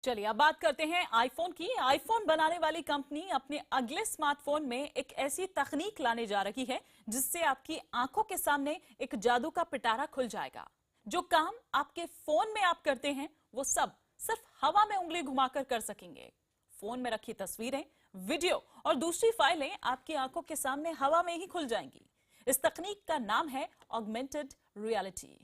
चलिए अब बात करते हैं आईफोन की। आईफोन बनाने वाली कंपनी अपने अगले स्मार्टफोन में एक ऐसी तकनीक लाने जा रही है जिससे आपकी आंखों के सामने एक जादू का पिटारा खुल जाएगा। जो काम आपके फोन में आप करते हैं वो सब सिर्फ हवा में उंगली घुमाकर कर सकेंगे। फोन में रखी तस्वीरें, वीडियो और दूसरी फाइलें आपकी आंखों के सामने हवा में ही खुल जाएंगी। इस तकनीक का नाम है ऑगमेंटेड रियलिटी।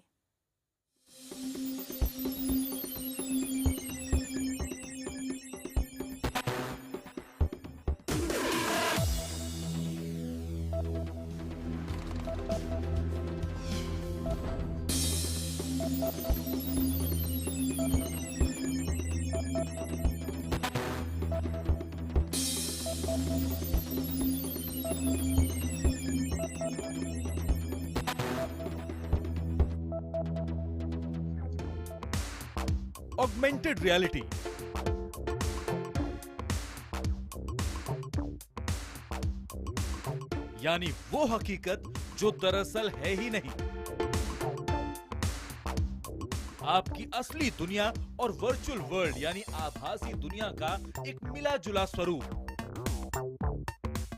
ऑगमेंटेड रियलिटी यानी वो हकीकत जो दरअसल है ही नहीं। आपकी असली दुनिया और वर्चुअल वर्ल्ड यानी आभासी दुनिया का एक मिला जुला स्वरूप।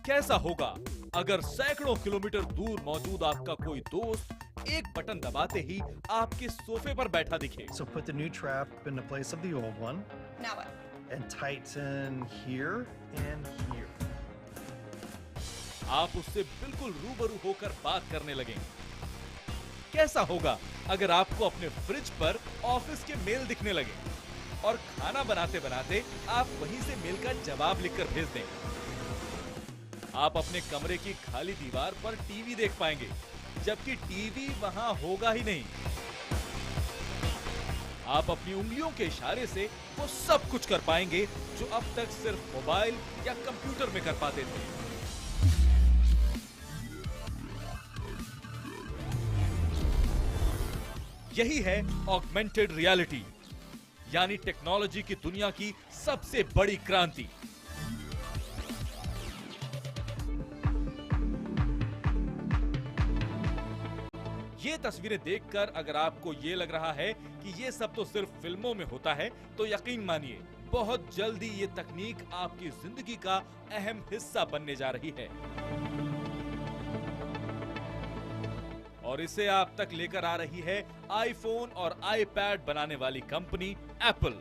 कैसा होगा अगर सैकड़ों किलोमीटर दूर मौजूद आपका कोई दोस्त एक बटन दबाते ही आपके सोफे पर बैठा दिखे। So put the new trap in the place of the old one. Now what? And tighten here and here. आप उससे बिल्कुल रूबरू होकर बात करने लगेंगे। कैसा होगा अगर आपको अपने फ्रिज पर ऑफिस के मेल दिखने लगे और खाना बनाते बनाते आप वहीं से मेल का जवाब लिखकर भेज दें। आप अपने कमरे की खाली दीवार पर टीवी देख पाएंगे जबकि टीवी वहां होगा ही नहीं। आप अपनी उंगलियों के इशारे से वो सब कुछ कर पाएंगे जो अब तक सिर्फ मोबाइल या कंप्यूटर में कर पाते थे। यही है ऑगमेंटेड रियलिटी यानी टेक्नोलॉजी की दुनिया की सबसे बड़ी क्रांति। ये तस्वीरें देखकर अगर आपको ये लग रहा है कि ये सब तो सिर्फ फिल्मों में होता है तो यकीन मानिए बहुत जल्दी ये तकनीक आपकी जिंदगी का अहम हिस्सा बनने जा रही है। और इसे आप तक लेकर आ रही है आईफोन और आईपैड बनाने वाली कंपनी एप्पल।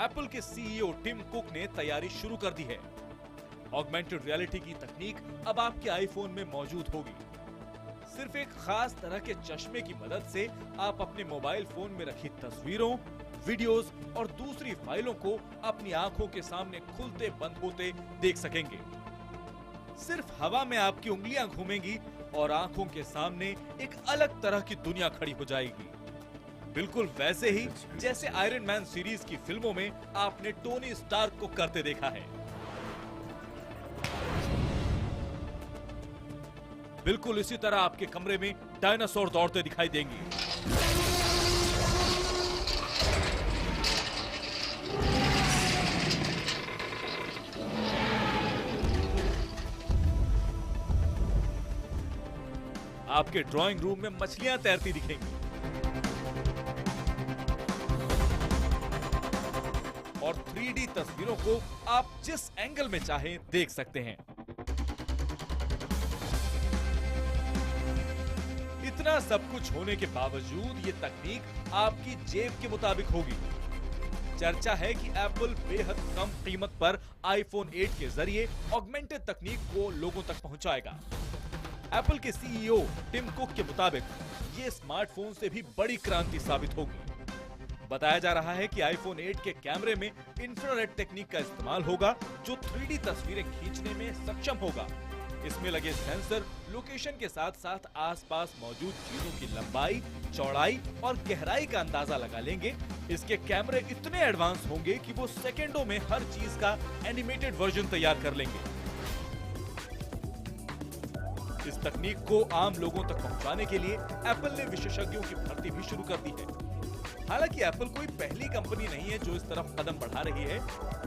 एप्पल के सीईओ टिम कुक ने तैयारी शुरू कर दी है। ऑगमेंटेड रियलिटी की तकनीक अब आपके आईफोन में मौजूद होगी। सिर्फ एक खास तरह के चश्मे की मदद से आप अपने मोबाइल फोन में रखी तस्वीरों, वीडियोस और दूसरी फाइलों को अपनी आंखों के सामने खुलते बंद होते देख सकेंगे। सिर्फ हवा में आपकी उंगलियां घूमेंगी और आंखों के सामने एक अलग तरह की दुनिया खड़ी हो जाएगी। बिल्कुल वैसे ही जैसे आयरन मैन सीरीज की फिल्मों में आपने टोनी स्टार्क को करते देखा है। बिल्कुल इसी तरह आपके कमरे में डायनासोर दौड़ते दिखाई देंगे। आपके ड्राइंग रूम में मछलियां तैरती दिखेंगी और 3D तस्वीरों को आप जिस एंगल में चाहें देख सकते हैं। इतना सब कुछ होने के बावजूद ये तकनीक आपकी जेब के मुताबिक होगी। चर्चा है कि एप्पल बेहद कम कीमत पर आईफोन 8 के जरिए ऑगमेंटेड तकनीक को लोगों तक पहुंचाएगा। एप्पल के सीईओ टिम कुक के मुताबिक ये स्मार्टफोन से भी बड़ी क्रांति साबित होगी। बताया जा रहा है कि आईफोन 8 के कैमरे में इंफ्रारेड टेक्निक का इस्तेमाल होगा जो 3D तस्वीरें खींचने में सक्षम होगा। इसमें लगे सेंसर लोकेशन के साथ साथ आसपास मौजूद चीजों की लंबाई, चौड़ाई और गहराई का अंदाजा लगा लेंगे। इसके कैमरे इतने एडवांस होंगे कि वो सेकंडों में हर चीज का एनिमेटेड वर्जन तैयार कर लेंगे। इस तकनीक को आम लोगों तक पहुंचाने के लिए एप्पल ने विशेषज्ञों की भर्ती भी शुरू कर दी है। हालांकि एप्पल कोई पहली कंपनी नहीं है जो इस तरफ कदम बढ़ा रही है।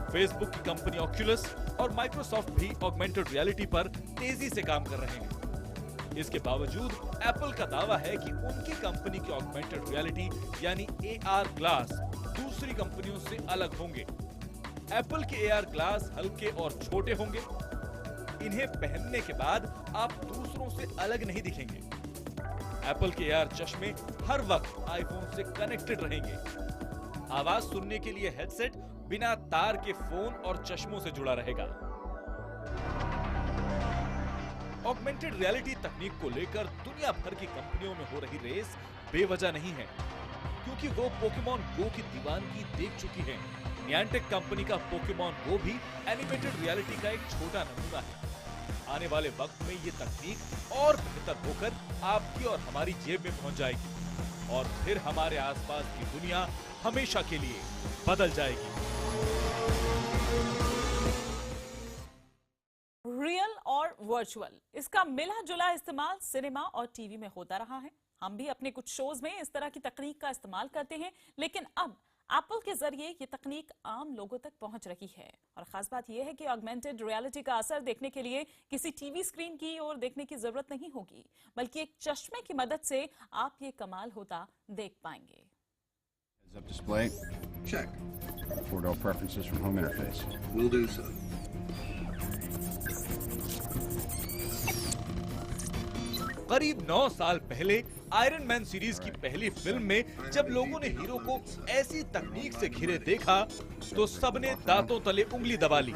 फेसबुक की कंपनी ऑक्यूलस और माइक्रोसॉफ्ट भी ऑगमेंटेड रियलिटी पर तेजी से काम कर रहे हैं। इसके बावजूद एप्पल का दावा है कि उनकी कंपनी के ऑगमेंटेड रियलिटी यानी AR ग्लास दूसरी कंपनियों से अलग होंगे। एप्पल के AR ग्लास हल्के और छोटे होंगे। इन्हें पहनने के बाद आप दूसरों से अलग नहीं दिखेंगे। एप्पल के AR चश्मे हर वक्त आईफोन से कनेक्टेड रहेंगे। आवाज सुनने के लिए हेडसेट बिना तार के फोन और चश्मों से जुड़ा रहेगा। ऑगमेंटेड रियलिटी तकनीक को लेकर दुनिया भर की कंपनियों में हो रही रेस बेवजह नहीं है, क्योंकि वो पोकेमॉन गो की दीवानगी देख चुकी है। नियांटिक कंपनी का पोकेमॉन गो भी एनिमेटेड रियलिटी का एक छोटा नमूना है। आने वाले वक्त में ये तकनीक और बेहतर होकर आपकी और हमारी जेब में पहुंच जाएगी और फिर हमारे आसपास की दुनिया हमेशा के लिए बदल जाएगी। रियल और वर्चुअल, इसका मिला जुला इस्तेमाल सिनेमा और टीवी में होता रहा है। हम भी अपने कुछ शोज में इस तरह की तकनीक का इस्तेमाल करते हैं, लेकिन अब एप्पल के जरिए ये तकनीक आम लोगों तक पहुंच रही है। और खास बात यह है कि ऑगमेंटेड रियलिटी का असर देखने के लिए किसी टीवी स्क्रीन की ओर देखने की जरूरत नहीं होगी, बल्कि एक चश्मे की मदद से आप ये कमाल होता देख पाएंगे। Heads-up display. Check. 4-door preferences from home interface. Will do so. करीब 9 साल पहले आयरन मैन सीरीज की पहली फिल्म में जब लोगों ने हीरो को ऐसी तकनीक से घिरे देखा तो सबने दांतों तले उंगली दबा ली।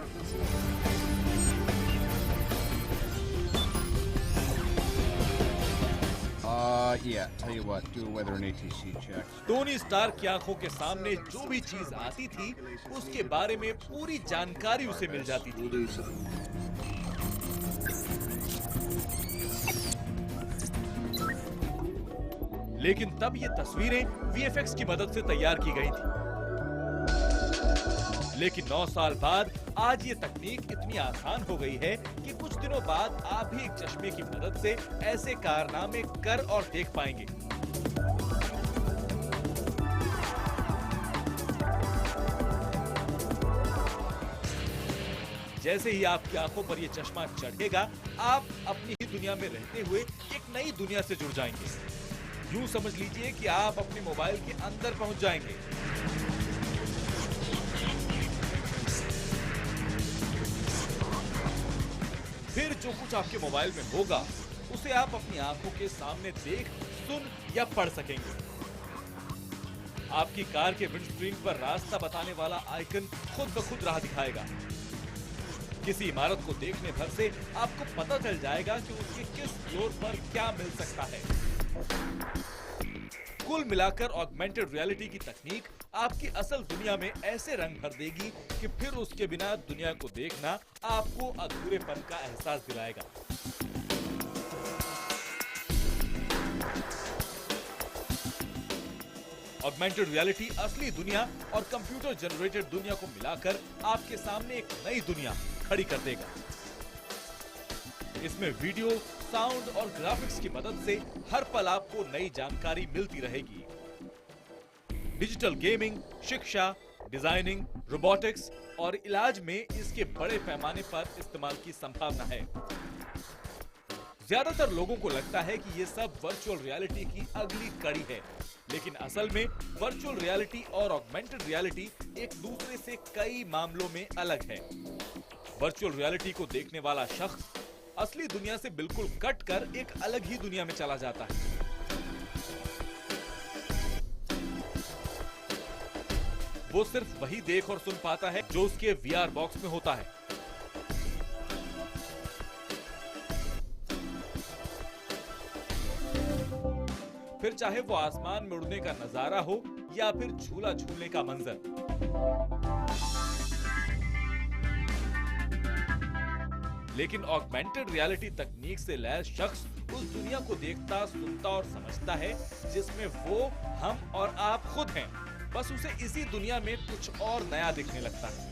Yeah, tell you what, do a weather and ATC check. Tony Stark की आंखों के सामने जो भी चीज आती थी उसके बारे में पूरी जानकारी उसे मिल जाती थी। Will do so. लेकिन तब ये तस्वीरें VFX की मदद से तैयार की गई थी। लेकिन 9 साल बाद आज ये तकनीक इतनी आसान हो गई है कि कुछ दिनों बाद आप भी एक चश्मे की मदद से ऐसे कारनामे कर और देख पाएंगे। जैसे ही आपकी आंखों पर ये चश्मा चढ़ेगा, आप अपनी ही दुनिया में रहते हुए एक नई दुनिया से जुड़ जाएंगे। यूं समझ लीजिए कि आप अपने मोबाइल के अंदर पहुंच जाएंगे। फिर जो कुछ आपके मोबाइल में होगा उसे आप अपनी आंखों के सामने देख, सुन या पढ़ सकेंगे। आपकी कार के विंडस्क्रीन पर रास्ता बताने वाला आइकन खुद ब खुद राह दिखाएगा। किसी इमारत को देखने भर से आपको पता चल जाएगा कि उसके किस फ्लोर पर क्या मिल सकता है। कुल मिलाकर ऑगमेंटेड रियलिटी की तकनीक आपकी असल दुनिया में ऐसे रंग भर देगी कि फिर उसके बिना दुनिया को देखना आपको अधूरेपन का एहसास दिलाएगा। ऑगमेंटेड रियलिटी असली दुनिया और कंप्यूटर जनरेटेड दुनिया को मिलाकर आपके सामने एक नई दुनिया खड़ी कर देगा। इसमें वीडियो, साउंड और ग्राफिक्स की मदद से हर पल आपको नई जानकारी मिलती रहेगी। डिजिटल गेमिंग, शिक्षा, डिजाइनिंग, रोबोटिक्स और इलाज में इसके बड़े पैमाने पर इस्तेमाल की संभावना है। ज्यादातर लोगों को लगता है कि ये सब वर्चुअल रियलिटी की अगली कड़ी है, लेकिन असल में वर्चुअल रियलिटी और ऑगमेंटेड रियलिटी एक दूसरे से कई मामलों में अलग है। वर्चुअल रियलिटी को देखने वाला शख्स असली दुनिया से बिल्कुल कट कर एक अलग ही दुनिया में चला जाता है। वो सिर्फ वही देख और सुन पाता है जो उसके VR बॉक्स में होता है। फिर चाहे वो आसमान में उड़ने का नजारा हो या फिर झूला झूलने का मंजर। लेकिन ऑगमेंटेड रियलिटी तकनीक से लैस शख्स उस दुनिया को देखता, सुनता और समझता है जिसमें वो, हम और आप खुद हैं। बस उसे इसी दुनिया में कुछ और नया दिखने लगता है।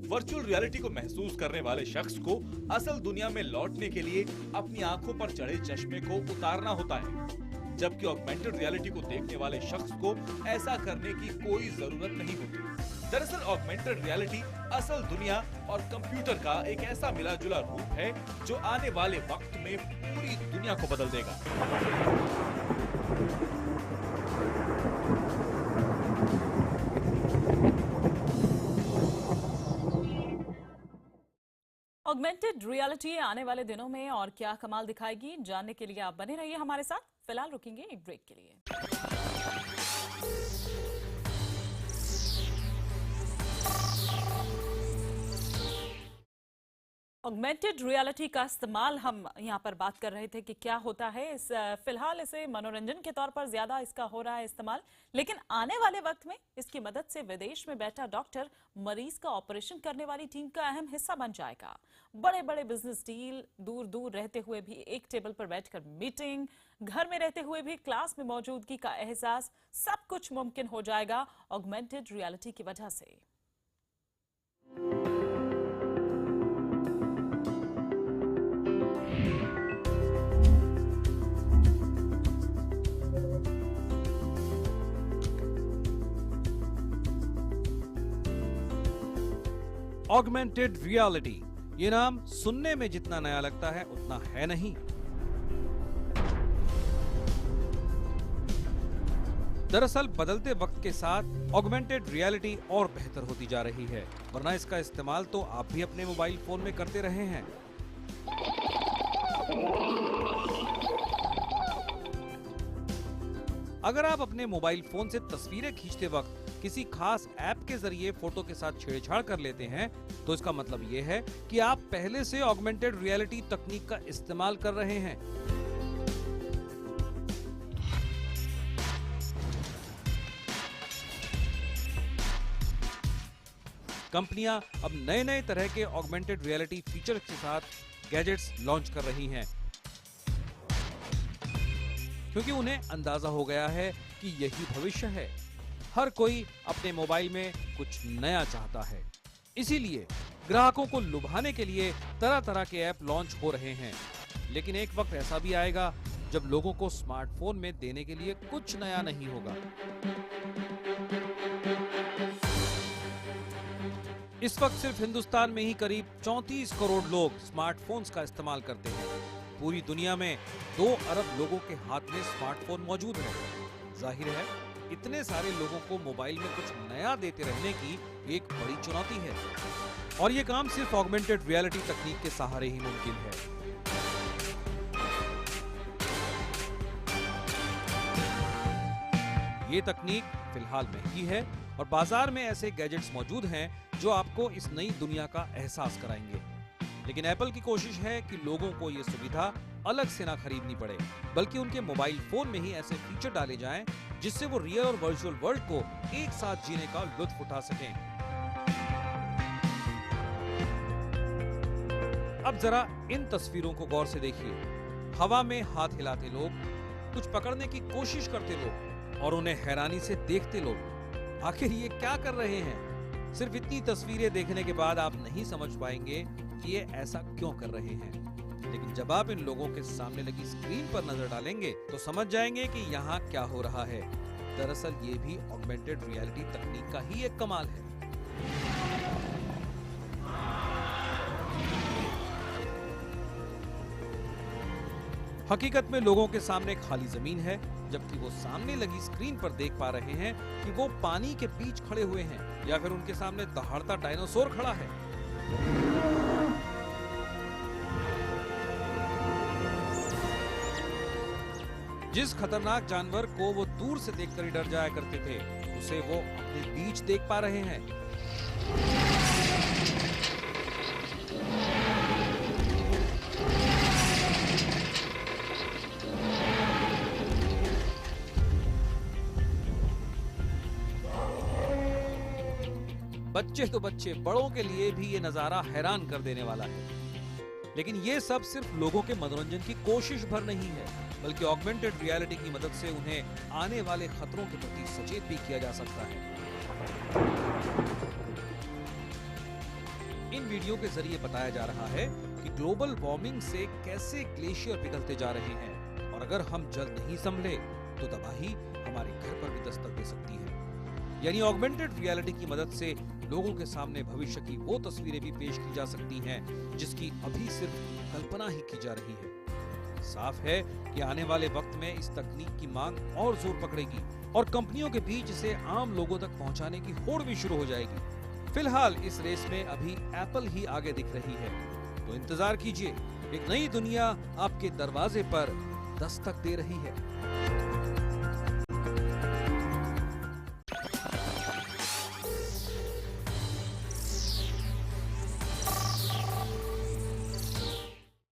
वर्चुअल रियलिटी को महसूस करने वाले शख्स को असल दुनिया में लौटने के लिए अपनी आंखों पर चढ़े चश्मे को उतारना होता है। जबकि ऑगमेंटेड रियलिटी को देखने वाले शख्स को ऐसा करने की कोई जरूरत नहीं होती। दरअसल ऑगमेंटेड रियलिटी असल दुनिया और कंप्यूटर का एक ऐसा मिला जुला रूप है जो आने वाले वक्त में पूरी दुनिया को बदल देगा। ऑगमेंटेड रियलिटी आने वाले दिनों में और क्या कमाल दिखाएगी, जानने के लिए आप बने रहिए हमारे साथ। फिलहाल रुकेंगे एक ब्रेक के लिए। ऑगमेंटेड रियलिटी का इस्तेमाल हम यहाँ पर बात कर रहे थे कि क्या होता है। फिलहाल इसे मनोरंजन के तौर पर ज्यादा इसका हो रहा है इस्तेमाल, लेकिन आने वाले वक्त में इसकी मदद से विदेश में बैठा डॉक्टर मरीज का ऑपरेशन करने वाली टीम का अहम हिस्सा बन जाएगा। बड़े बड़े बिजनेस डील, दूर दूर रहते हुए भी एक टेबल पर बैठकर मीटिंग, घर में रहते हुए भी क्लास में मौजूदगी का एहसास, सब कुछ मुमकिन हो जाएगा ऑगमेंटेड रियलिटी की वजह से। ऑगमेंटेड रियलिटी, ये नाम सुनने में जितना नया लगता है उतना है नहीं। दरअसल बदलते वक्त के साथ ऑगमेंटेड रियलिटी और बेहतर होती जा रही है, वरना इसका इस्तेमाल तो आप भी अपने मोबाइल फोन में करते रहे हैं। अगर आप अपने मोबाइल फोन से तस्वीरें खींचते वक्त किसी खास ऐप के जरिए फोटो के साथ छेड़छाड़ कर लेते हैं, तो इसका मतलब ये है कि आप पहले से ऑगमेंटेड रियलिटी तकनीक का इस्तेमाल कर रहे हैं। कंपनियां अब नए नए तरह के ऑगमेंटेड रियलिटी फीचर के साथ गैजेट्स लॉन्च कर रही हैं, क्योंकि उन्हें अंदाजा हो गया है कि यही भविष्य है। हर कोई अपने मोबाइल में कुछ नया चाहता है, इसीलिए ग्राहकों को लुभाने के लिए तरह तरह के ऐप लॉन्च हो रहे हैं। लेकिन एक वक्त ऐसा भी आएगा जब लोगों को स्मार्टफोन में देने के लिए कुछ नया नहीं होगा। इस वक्त सिर्फ हिंदुस्तान में ही करीब 34 करोड़ लोग स्मार्टफोन्स का इस्तेमाल करते हैं। पूरी दुनिया में 2 अरब लोगों के हाथ में स्मार्टफोन मौजूद है। जाहिर है इतने सारे लोगों को मोबाइल में कुछ नया देते रहने की एक बड़ी चुनौती है, और ये काम सिर्फ ऑगमेंटेड रियलिटी तकनीक के सहारे ही मुमकिन है। ये तकनीक फिलहाल महंगी है और बाजार में ऐसे गैजेट्स मौजूद हैं जो आपको इस नई दुनिया का एहसास कराएंगे। लेकिन एप्पल की कोशिश है कि लोगों को ये सुविधा अलग से ना खरीदनी पड़े, बल्कि उनके मोबाइल फोन में ही ऐसे फीचर डाले जाएं जिससे वो रियल और वर्चुअल वर्ल्ड को एक साथ जीने का लुत्फ उठा सकें। अब जरा इन तस्वीरों को गौर से देखिए। हवा में हाथ हिलाते लोग, कुछ पकड़ने की कोशिश करते लोग और उन्हें हैरानी से देखते लोग। आखिर ये क्या कर रहे हैं? सिर्फ इतनी तस्वीरें देखने के बाद आप नहीं समझ पाएंगे कि ये ऐसा क्यों कर रहे हैं, लेकिन जब आप इन लोगों के सामने लगी स्क्रीन पर नजर डालेंगे तो समझ जाएंगे कि यहाँ क्या हो रहा है। दरअसल ये भी ऑगमेंटेड रियलिटी तकनीक का ही एक कमाल है। हकीकत में लोगों के सामने खाली जमीन है, जबकि वो सामने लगी स्क्रीन पर देख पा रहे हैं कि वो पानी के बीच खड़े हुए हैं या फिर उनके सामने दहाड़ता डायनासोर खड़ा है। जिस खतरनाक जानवर को वो दूर से देखकर ही डर जाया करते थे, उसे वो अपने बीच देख पा रहे हैं। बच्चे तो बच्चे, बड़ों के लिए भी ये नजारा हैरान कर देने वाला है। लेकिन ये सब सिर्फ लोगों के मनोरंजन की कोशिश भर नहीं है, बल्कि ऑगमेंटेड रियलिटी की मदद से उन्हें आने वाले खतरों के प्रति सचेत भी किया जा सकता है। इन वीडियो के जरिए बताया जा रहा है कि ग्लोबल वार्मिंग से कैसे ग्लेशियर पिघलते जा रहे हैं और अगर हम जल्द नहीं संभले तो तबाही हमारे घर पर भी दस्तक दे सकती है। यानी ऑगमेंटेड रियलिटी की मदद से लोगों के सामने भविष्य की वो तस्वीरें भी पेश की जा सकती हैं जिसकी अभी सिर्फ कल्पना ही की जा रही है। साफ है कि आने वाले वक्त में इस तकनीक की मांग और जोर पकड़ेगी और कंपनियों के बीच इसे आम लोगों तक पहुंचाने की होड़ भी शुरू हो जाएगी। फिलहाल इस रेस में अभी एप्पल ही आगे दिख रही है, तो इंतजार कीजिए, एक नई दुनिया आपके दरवाजे पर दस्तक दे रही है।